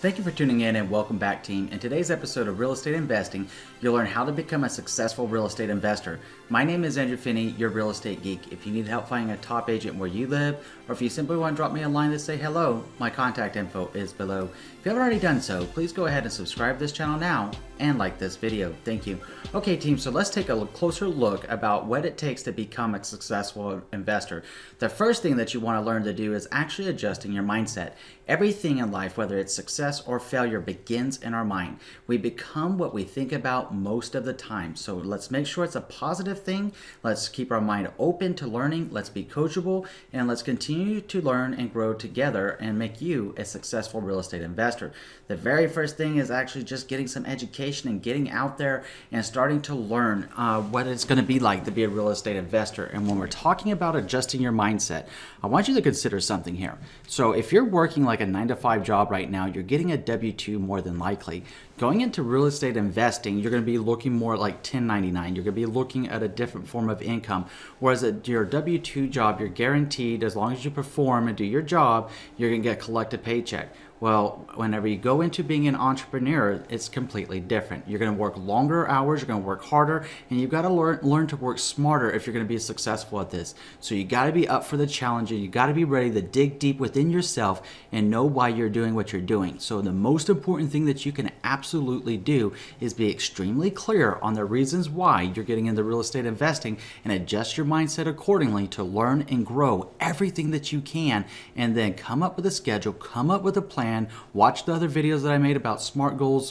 Thank you for tuning in and welcome back, team. In today's episode of Real Estate Investing, you'll learn how to become a successful real estate investor. My name is Andrew Finney, your real estate geek. If you need help finding a top agent where you live, or if you simply want to drop me a line to say hello, my contact info is below. If you haven't already done so, please go ahead and subscribe to this channel now and like this video. Thank you. Okay, team, so let's take a closer look about what it takes to become a successful investor. The first thing that you want to learn to do is actually adjusting your mindset. Everything in life, whether it's success or failure, begins in our mind. We become what we think about most of the time. So let's make sure it's a positive thing. Let's keep our mind open to learning. Let's be coachable, and let's continue to learn and grow together and make you a successful real estate investor. The very first thing is actually just getting some education and getting out there and starting to learn what it's going to be like to be a real estate investor. And when we're talking about adjusting your mindset, I want you to consider something here. So if you're working like a 9-to-5 job right now, you're getting a W-2 more than likely. Going into real estate investing, you're going to be looking more like 1099. You're going to be looking at a different form of income. Whereas at your W-2 job, you're guaranteed, as long as you perform and do your job, you're going to get a collected paycheck. Well, whenever you go into being an entrepreneur, it's completely different. You're going to work longer hours, you're going to work harder, and you've got to learn to work smarter if you're going to be successful at this. So you got to be up for the challenge, and you got to be ready to dig deep within yourself and know why you're doing what you're doing. So the most important thing that you can absolutely do is be extremely clear on the reasons why you're getting into real estate investing and adjust your mindset accordingly to learn and grow everything that you can, and then come up with a schedule, come up with a plan. Watch the other videos that I made about SMART goals,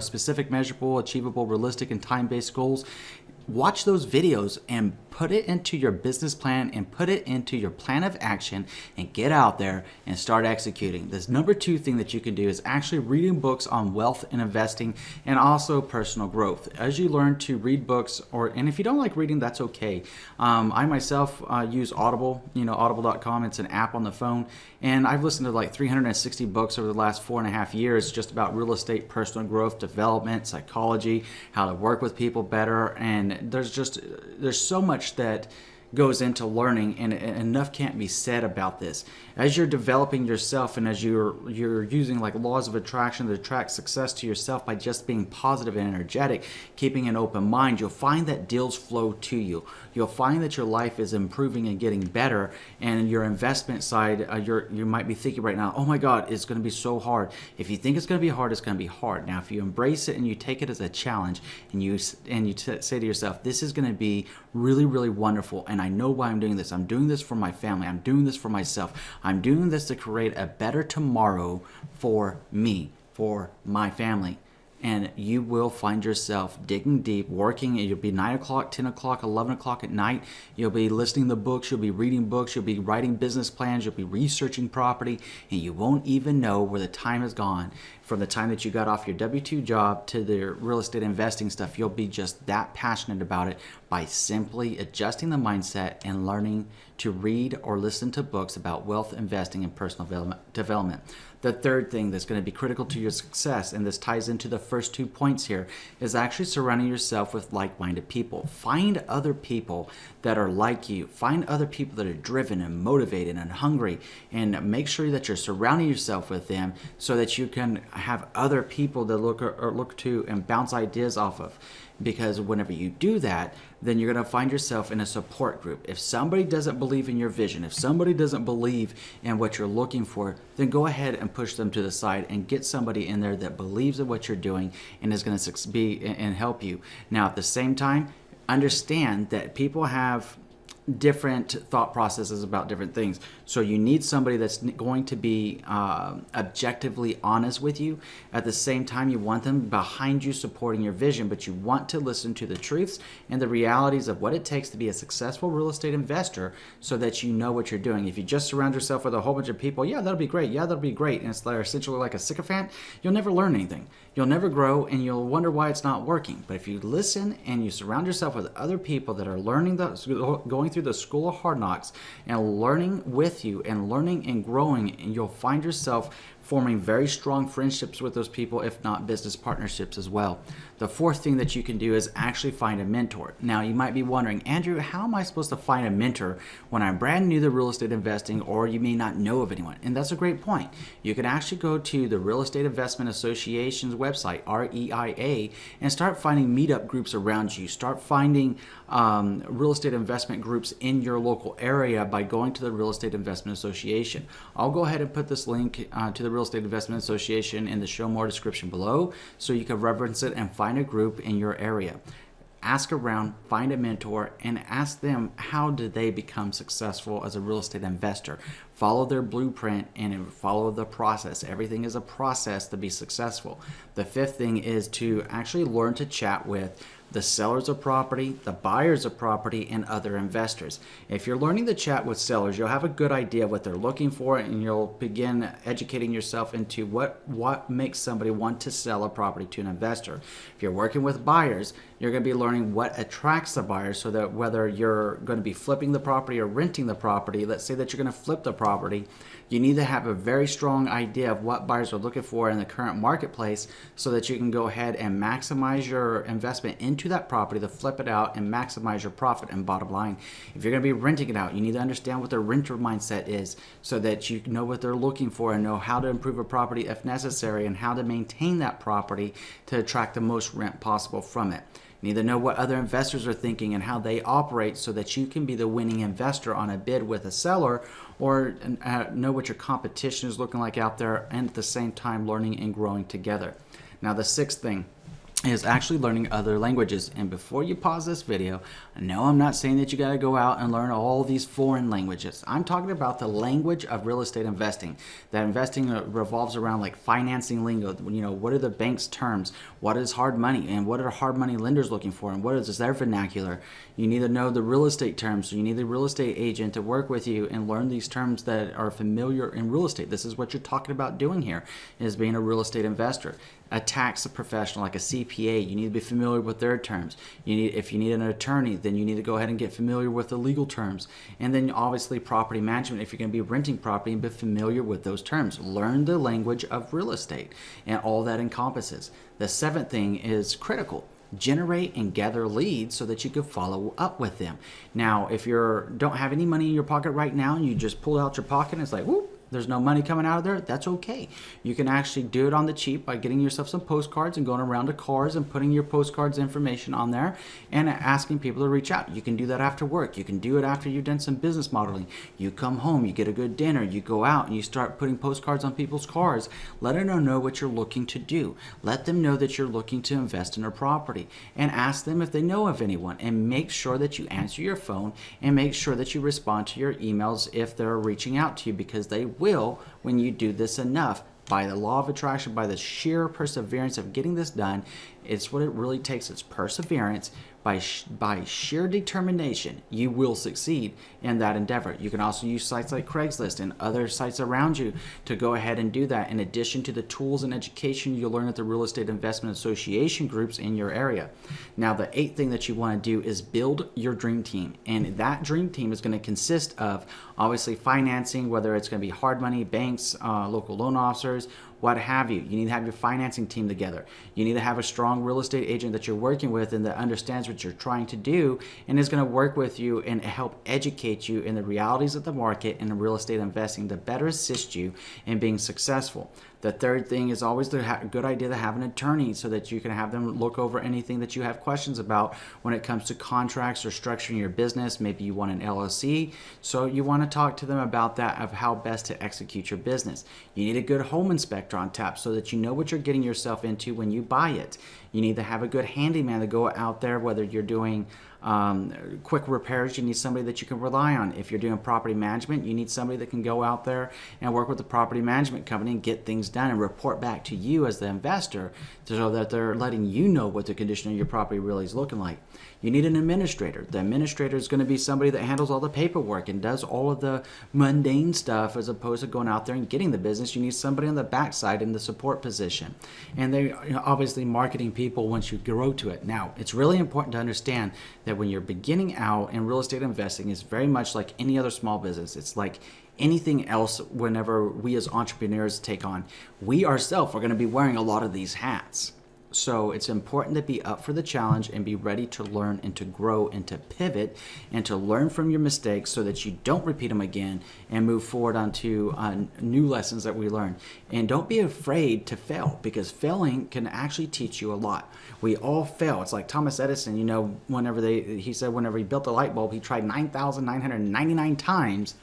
specific, measurable, achievable, realistic, and time-based goals. Watch those videos and put it into your business plan and put it into your plan of action and get out there and start executing. This number 2 thing that you can do is actually reading books on wealth and investing and also personal growth. As you learn to read books, and if you don't like reading, that's okay. I myself use Audible, audible.com. It's an app on the phone, and I've listened to like 360 books over the last 4.5 years just about real estate, personal growth, development, psychology, how to work with people better, and there's so much that goes into learning, and enough can't be said about this. As you're developing yourself and as you're using like laws of attraction to attract success to yourself by just being positive and energetic, keeping an open mind, you'll find that deals flow to you. You'll find that your life is improving and getting better, and your investment side, you might be thinking right now, oh my God, it's going to be so hard. If you think it's going to be hard, it's going to be hard. Now, if you embrace it and you take it as a challenge and you say to yourself, this is going to be really, really wonderful, and I know why I'm doing this. I'm doing this for my family. I'm doing this for myself. I'm doing this to create a better tomorrow for me, for my family. And you will find yourself digging deep, working. You'll be 9 o'clock, 10 o'clock, 11 o'clock at night. You'll be listening to books. You'll be reading books. You'll be writing business plans. You'll be researching property. And you won't even know where the time has gone. From the time that you got off your W-2 job to the real estate investing stuff, you'll be just that passionate about it by simply adjusting the mindset and learning to read or listen to books about wealth, investing, and personal development. The third thing that's going to be critical to your success, and this ties into the first 2 points here, is actually surrounding yourself with like-minded people. Find other people that are like you. Find other people that are driven and motivated and hungry, and make sure that you're surrounding yourself with them so that you can have other people that look to and bounce ideas off of. Because whenever you do that, then you're going to find yourself in a support group. If somebody doesn't believe in your vision, if somebody doesn't believe in what you're looking for, then go ahead and push them to the side and get somebody in there that believes in what you're doing and is going to be and help you. Now, at the same time, understand that people have different thought processes about different things. So you need somebody that's going to be objectively honest with you. At the same time, you want them behind you supporting your vision, but you want to listen to the truths and the realities of what it takes to be a successful real estate investor so that you know what you're doing. If you just surround yourself with a whole bunch of people, yeah, that'll be great. Yeah, that'll be great. And it's essentially like a sycophant, you'll never learn anything. You'll never grow, and you'll wonder why it's not working. But if you listen and you surround yourself with other people that are learning, going through the school of hard knocks and learning with you and learning and growing, and you'll find yourself forming very strong friendships with those people, if not business partnerships as well. The fourth thing that you can do is actually find a mentor. Now, you might be wondering, Andrew, how am I supposed to find a mentor when I'm brand new to real estate investing, or you may not know of anyone? And that's a great point. You can actually go to the Real Estate Investment Association's website, REIA, and start finding meetup groups around you. Start finding real estate investment groups in your local area by going to the Real Estate Investment Association. I'll go ahead and put this link to the Real Estate Investment Association in the show more description below, so you can reference it and find a group in your area. Ask around, find a mentor, and ask them how did they become successful as a real estate investor. Follow their blueprint and follow the process. Everything is a process to be successful. The fifth thing is to actually learn to chat with the sellers of property, the buyers of property, and other investors. If you're learning to chat with sellers, you'll have a good idea of what they're looking for, and you'll begin educating yourself into what makes somebody want to sell a property to an investor. If you're working with buyers, you're going to be learning what attracts the buyers, so that whether you're going to be flipping the property or renting the property, let's say that you're going to flip the property, you need to have a very strong idea of what buyers are looking for in the current marketplace, so that you can go ahead and maximize your investment into that property to flip it out and maximize your profit and bottom line. If you're going to be renting it out, you need to understand what their renter mindset is, so that you know what they're looking for and know how to improve a property if necessary, and how to maintain that property to attract the most rent possible from it. You need to know what other investors are thinking and how they operate, so that you can be the winning investor on a bid with a seller, or know what your competition is looking like out there, and at the same time learning and growing together. Now, the sixth thing is actually learning other languages. And before you pause this video, no, I'm not saying that you got to go out and learn all these foreign languages. I'm talking about the language of real estate investing. That investing revolves around like financing lingo. You know, what are the bank's terms? What is hard money? And what are hard money lenders looking for? And what is their vernacular? You need to know the real estate terms. So you need a real estate agent to work with you and learn these terms that are familiar in real estate. This is what you're talking about doing here, is being a real estate investor. A tax professional like a CPA, you need to be familiar with their terms. If you need an attorney, then you need to go ahead and get familiar with the legal terms. And then obviously property management, if you're going to be renting property, and be familiar with those terms. Learn the language of real estate and all that encompasses. The seventh thing is critical. Generate and gather leads so that you can follow up with them. Now, if you don't have any money in your pocket right now and you just pull out your pocket and it's like, whoop, there's no money coming out of there, that's okay. You can actually do it on the cheap by getting yourself some postcards and going around to cars and putting your postcards information on there and asking people to reach out. You can do that after work. You can do it after you've done some business modeling. You come home, you get a good dinner, you go out and you start putting postcards on people's cars. Let them know what you're looking to do. Let them know that you're looking to invest in a property, and ask them if they know of anyone, and make sure that you answer your phone and make sure that you respond to your emails if they're reaching out to you, because they will when you do this enough. By the law of attraction, by the sheer perseverance of getting this done, it's what it really takes. It's perseverance. By sheer determination, you will succeed in that endeavor. You can also use sites like Craigslist and other sites around you to go ahead and do that, in addition to the tools and education you'll learn at the Real Estate Investment Association groups in your area. Now, the eighth thing that you want to do is build your dream team. And that dream team is going to consist of obviously financing, whether it's going to be hard money, banks, local loan officers, what have you. You need to have your financing team together. You need to have a strong real estate agent that you're working with and that understands what you're trying to do and is going to work with you and help educate you in the realities of the market and the real estate investing to better assist you in being successful. The third thing is always a good idea to have an attorney, so that you can have them look over anything that you have questions about when it comes to contracts or structuring your business. Maybe you want an LLC, so you want to talk to them about that, of how best to execute your business. You need a good home inspector on tap so that you know what you're getting yourself into when you buy it. You need to have a good handyman to go out there, whether you're doing quick repairs, you need somebody that you can rely on. If you're doing property management, you need somebody that can go out there and work with the property management company and get things done and report back to you as the investor, so that they're letting you know what the condition of your property really is looking like. You need an administrator. The administrator is going to be somebody that handles all the paperwork and does all of the mundane stuff, as opposed to going out there and getting the business. You need somebody on the backside in the support position. And they obviously marketing people once you grow to it. Now, it's really important to understand that when you're beginning out in real estate investing, it's very much like any other small business. It's like anything else whenever we as entrepreneurs take on. We ourselves are going to be wearing a lot of these hats. So it's important to be up for the challenge and be ready to learn and to grow and to pivot and to learn from your mistakes so that you don't repeat them again and move forward onto new lessons that we learn. And don't be afraid to fail, because failing can actually teach you a lot. We all fail. It's like Thomas Edison, he said whenever he built the light bulb, he tried 9,999 times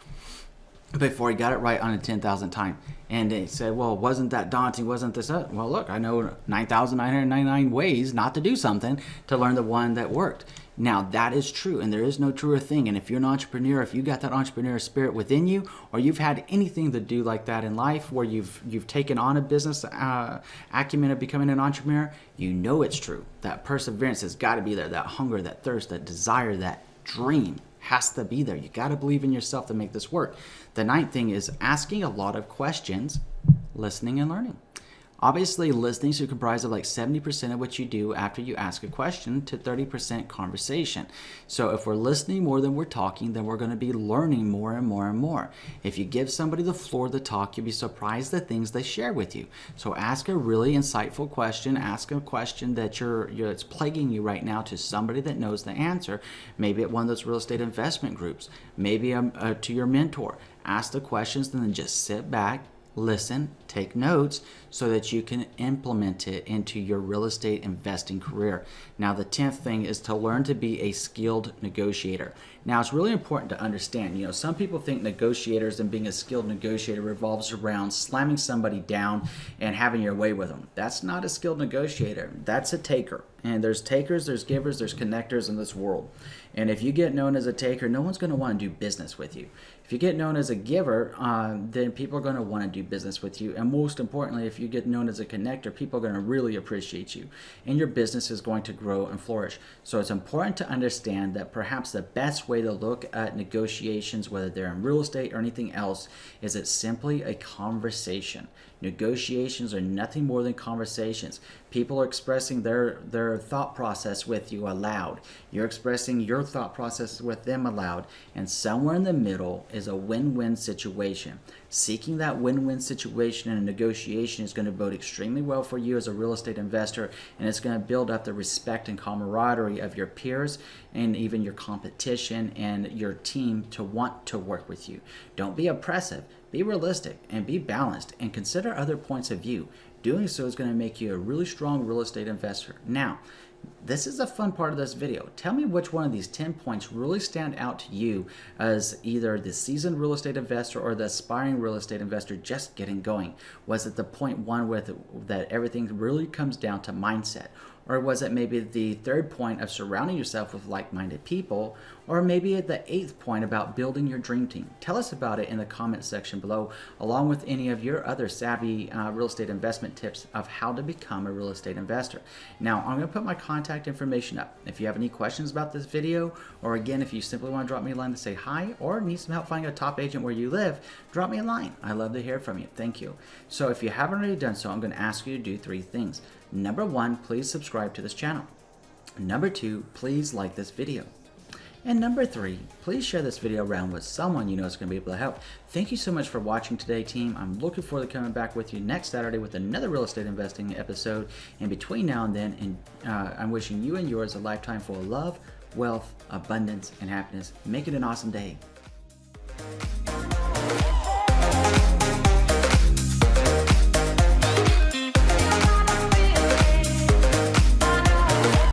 before he got it right on the 10,000th time. And they said, well, wasn't that daunting? Wasn't this? Well, look, I know 9,999 ways not to do something to learn the one that worked. Now, that is true, and there is no truer thing. And if you're an entrepreneur, if you got that entrepreneur spirit within you, or you've had anything to do like that in life where you've taken on a business acumen of becoming an entrepreneur, you know it's true. That perseverance has got to be there. That hunger, that thirst, that desire, that dream has to be there. You got to believe in yourself to make this work. The ninth thing is asking a lot of questions, listening and learning. Obviously, listening should comprise of like 70% of what you do after you ask a question to 30% conversation. So if we're listening more than we're talking, then we're going to be learning more and more and more. If you give somebody the floor to talk, you'll be surprised at the things they share with you. So ask a really insightful question. Ask a question that it's plaguing you right now to somebody that knows the answer. Maybe at one of those real estate investment groups. Maybe to your mentor. Ask the questions and then just sit back, listen, take notes so that you can implement it into your real estate investing career. Now, the 10th thing is to learn to be a skilled negotiator. Now, it's really important to understand, some people think negotiators and being a skilled negotiator revolves around slamming somebody down and having your way with them. That's not a skilled negotiator. That's a taker. And there's takers, there's givers, there's connectors in this world. And if you get known as a taker, no one's going to want to do business with you. If you get known as a giver, then people are going to want to do business with you. And most importantly, if you get known as a connector, people are going to really appreciate you. And your business is going to grow and flourish. So it's important to understand that perhaps the best way to look at negotiations, whether they're in real estate or anything else, is it's simply a conversation. Negotiations are nothing more than conversations. People are expressing their thought process with you aloud. You're expressing your thought process with them aloud. And somewhere in the middle is a win-win situation. Seeking that win-win situation in a negotiation is going to bode extremely well for you as a real estate investor, and it's going to build up the respect and camaraderie of your peers and even your competition and your team to want to work with you. Don't be oppressive. Be realistic and be balanced and consider other points of view. Doing so is going to make you a really strong real estate investor. Now, this is a fun part of this video. Tell me which one of these 10 points really stand out to you as either the seasoned real estate investor or the aspiring real estate investor just getting going. Was it the point one that everything really comes down to mindset? Or was it maybe the third point of surrounding yourself with like-minded people? Or maybe at the 8th point about building your dream team? Tell us about it in the comment section below, along with any of your other savvy real estate investment tips of how to become a real estate investor. Now, I'm going to put my contact information up. If you have any questions about this video, or again, if you simply want to drop me a line to say hi, or need some help finding a top agent where you live, drop me a line. I love to hear from you. Thank you. So if you haven't already done so, I'm going to ask you to do 3 things. Number 1, please subscribe to this channel. Number 2, please like this video. And number 3, please share this video around with someone you know is going to be able to help. Thank you so much for watching today, team. I'm looking forward to coming back with you next Saturday with another real estate investing episode. And between now and then, I'm wishing you and yours a lifetime full of love, wealth, abundance, and happiness. Make it an awesome day.